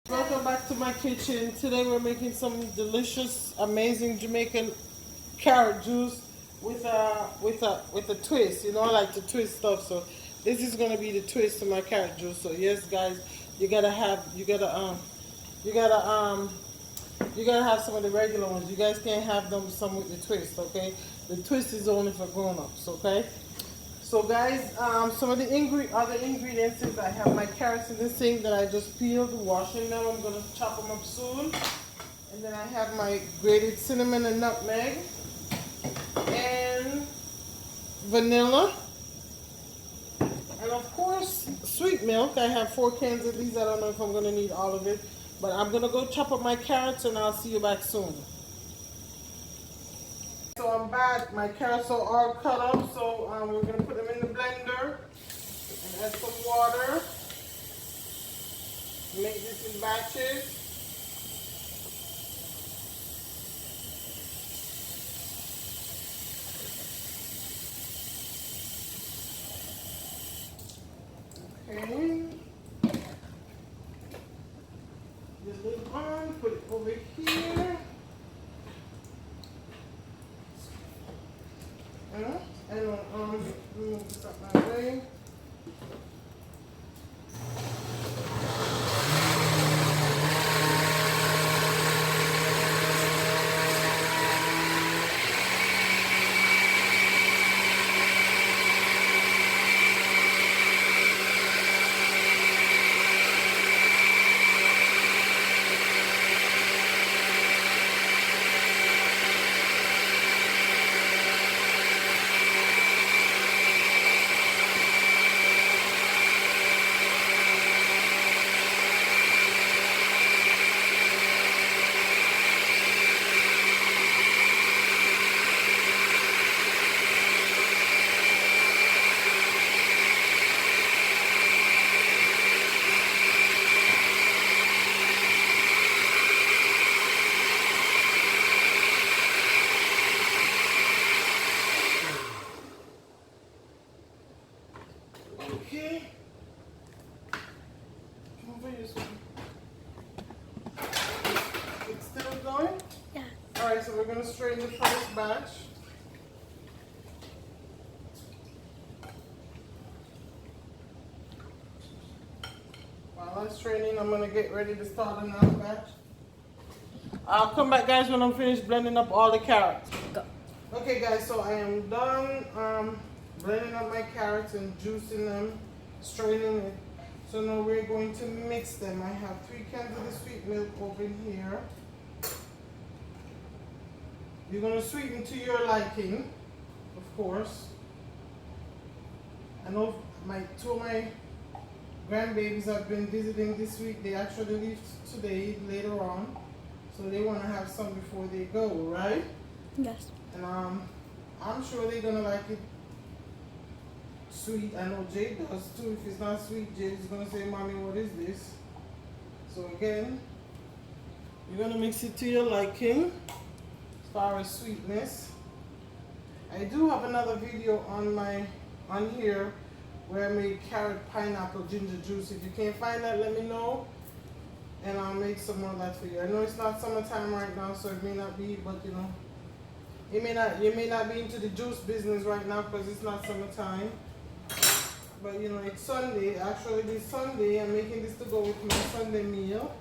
Welcome back to my kitchen. Today we're making some delicious, amazing Jamaican carrot juice with a twist. You know, I like to twist stuff, so this is gonna be the twist to my carrot juice. So yes, guys, you gotta have you gotta um you gotta have some of the regular ones. You guys can't have them some with the twist, okay? The twist is only for grown-ups, okay? So guys, some of the other ingredients is I have my carrots in the sink that I just peeled, washing them. I'm gonna chop them up soon. And then I have my grated cinnamon and nutmeg and vanilla. And of course, sweet milk. I have 4 cans of these. I don't know if I'm gonna need all of it, but I'm gonna go chop up my carrots and I'll see you back soon. So I'm back. My carrots are all cut up, so we're going to put them in the blender and add some water. Make this in batches. Okay. This lid on, put it over here. And move this up my way. Okay. Come over this one. It's still going? Yeah. Alright, so we're going to strain the first batch. While that's straining, I'm going to get ready to start another batch. I'll come back, guys, when I'm finished blending up all the carrots. Go. Okay, guys, so I am done blending up my carrots and juicing them, straining it. So now we're going to mix them. I have 3 cans of the sweet milk over here. You're going to sweeten to your liking, of course. I know two of my grandbabies have been visiting this week. They actually leave today, later on. So they want to have some before they go, right? Yes. And I'm sure they're going to like it sweet. I know Jade does too. If it's not sweet, Jade is going to say, Mommy, what is this? So again, you're going to mix it to your liking as far as sweetness. I do have another video on here where I made carrot, pineapple, ginger juice. If you can't find that, let me know and I'll make some more of that for you. I know it's not summertime right now, so it may not be, but you know, you may not be into the juice business right now because it's not summertime. But you know, it's Sunday. Actually, this Sunday, I'm making this to go with my Sunday meal.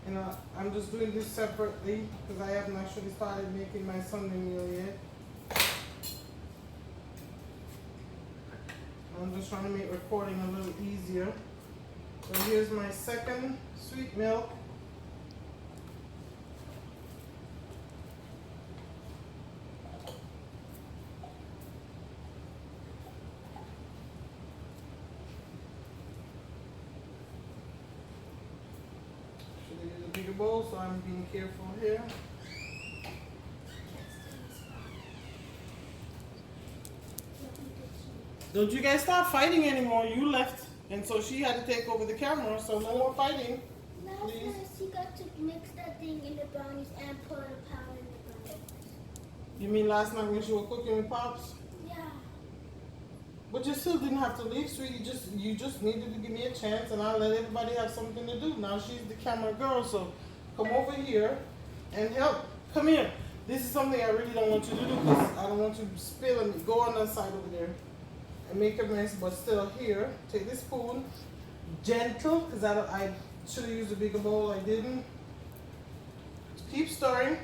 And I'm just doing this separately because I haven't actually started making my Sunday meal yet. I'm just trying to make recording a little easier. So here's my second sweet milk. Bigger bowl, so I'm being careful here. Don't you guys stop fighting anymore. You left, and so she had to take over the camera, so no more fighting. Last night she got to mix that thing in the brownies and put the powder in the brownies. You mean last night when she was cooking with Pops? Yeah. But you still didn't have to leave, sweet. You just needed to give me a chance, and I'll let everybody have something to do. Now she's the camera girl, so come over here and help. Come here. This is something I really don't want you to do because I don't want you to spill and go on that side over there and make a mess. But still, here, take this spoon, gentle, because I should have used a bigger bowl. I didn't. Keep stirring.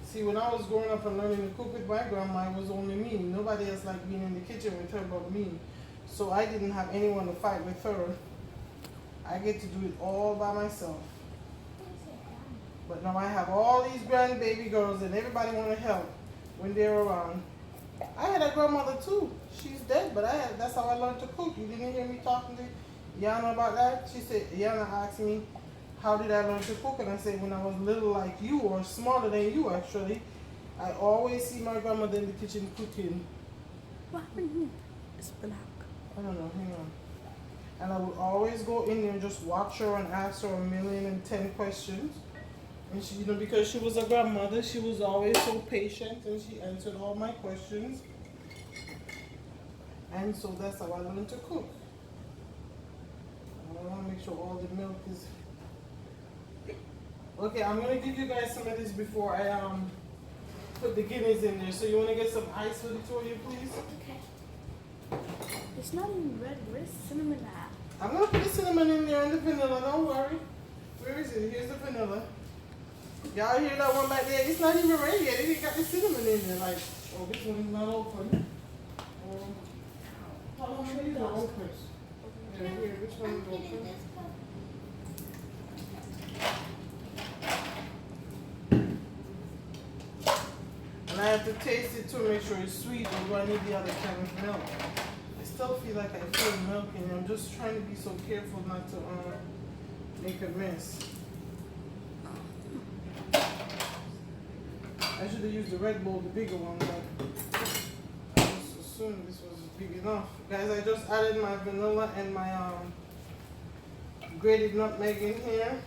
See, when I was growing up and learning to cook with my grandma, it was only me. Nobody else liked being in the kitchen with her but me. So I didn't have anyone to fight with her. I get to do it all by myself. But now I have all these grandbaby girls and everybody want to help when they're around. I had a grandmother too. She's dead, but that's how I learned to cook. You didn't hear me talking to Yana about that? She said, Yana asked me, how did I learn to cook? And I said, when I was little like you, or smaller than you actually, I always see my grandmother in the kitchen cooking. What happened here? It's black. I don't know, hang on. And I would always go in there and just watch her and ask her 1,000,010 questions. And she, you know, because she was a grandmother, she was always so patient and she answered all my questions. And so that's how I learned to cook. I want to make sure all the milk is... Okay, I'm going to give you guys some of this before I put the Guinness in there. So you want to get some ice for the two of you, please? Okay. It's not even red. Where's cinnamon at? I'm going to put the cinnamon in there and the vanilla, don't worry. Where is it? Here's the vanilla. Y'all hear that one back there? It's not even ready yet. They ain't got the cinnamon in there. Like, oh, this one is not open. How long are these are open? Yeah, here, which one is open? And I have to taste it to make sure it's sweet, or do I need the other kind of milk? I still feel like I feel milk in it. I'm just trying to be so careful not to make a mess. I should have used the red bowl, the bigger one, but I just assumed this was big enough. Guys, I just added my vanilla and my grated nutmeg in here.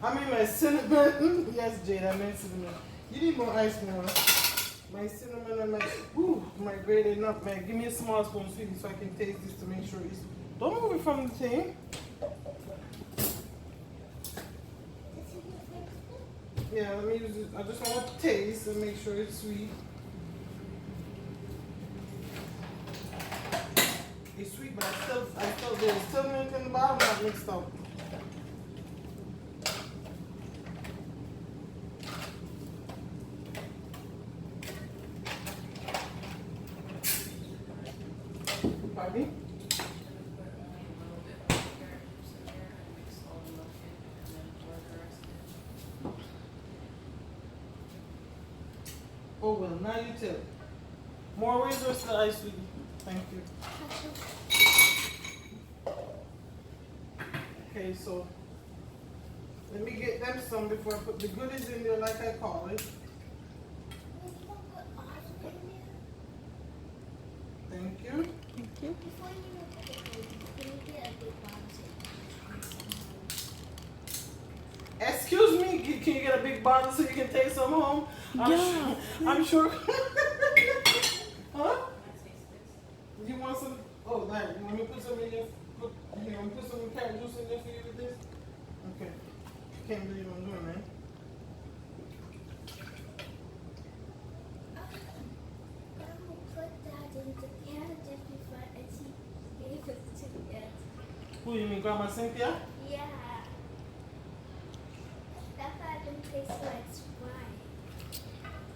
I mean my cinnamon. Yes, Jade, I meant cinnamon. You need more ice more. My cinnamon and my grated nutmeg. Give me a small spoon, sweetie, so I can taste this to make sure it's... Don't move it from the thing. Yeah, let me use it. I just want to taste and make sure it's sweet. It's sweet, but there's still milk in the bottom, not mixed up. Pardon me? Oh well, now you tell. More ways or still ice, sweetie? Thank you. Okay, so let me get them some before I put the goodies in there like I call it. Thank you. Thank you. Before you put it in, can you get a big box? Excuse me, can you get a big bottle so you can take some home? I'm sure. Huh? You want some? Oh, that. You want me to put some in here? Here, I'm put some carrot juice in there for you with this? Okay. Can't believe I'm doing that. Who you mean, Grandma Cynthia? Yeah. That part didn't taste like Sprite.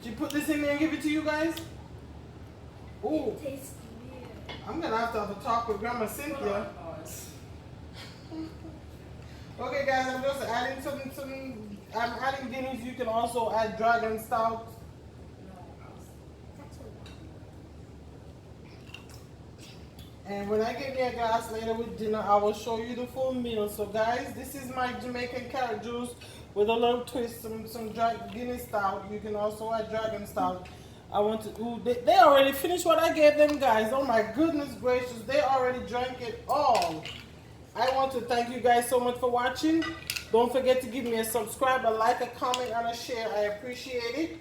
She put this in there and give it to you guys? Ooh, It tastes weird. I'm gonna have to have a talk with Grandma Cynthia. Okay, guys, I'm just adding I'm adding Guinness. You can also add Dragon Stout. That's what And when I get me a glass later with dinner, I will show you the full meal. So guys, this is my Jamaican carrot juice with a little twist, some Guinness Stout. You can also add Dragon Stout. I want to, ooh, they already finished what I gave them, guys. Oh my goodness gracious, they already drank it all. I want to thank you guys so much for watching. Don't forget to give me a subscribe, a like, a comment, and a share. I appreciate it.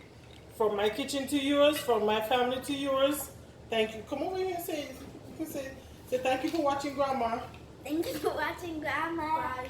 From my kitchen to yours, from my family to yours. Thank you. Come over here and say, you can say thank you for watching, Grandma. Thank you for watching, Grandma. Bye.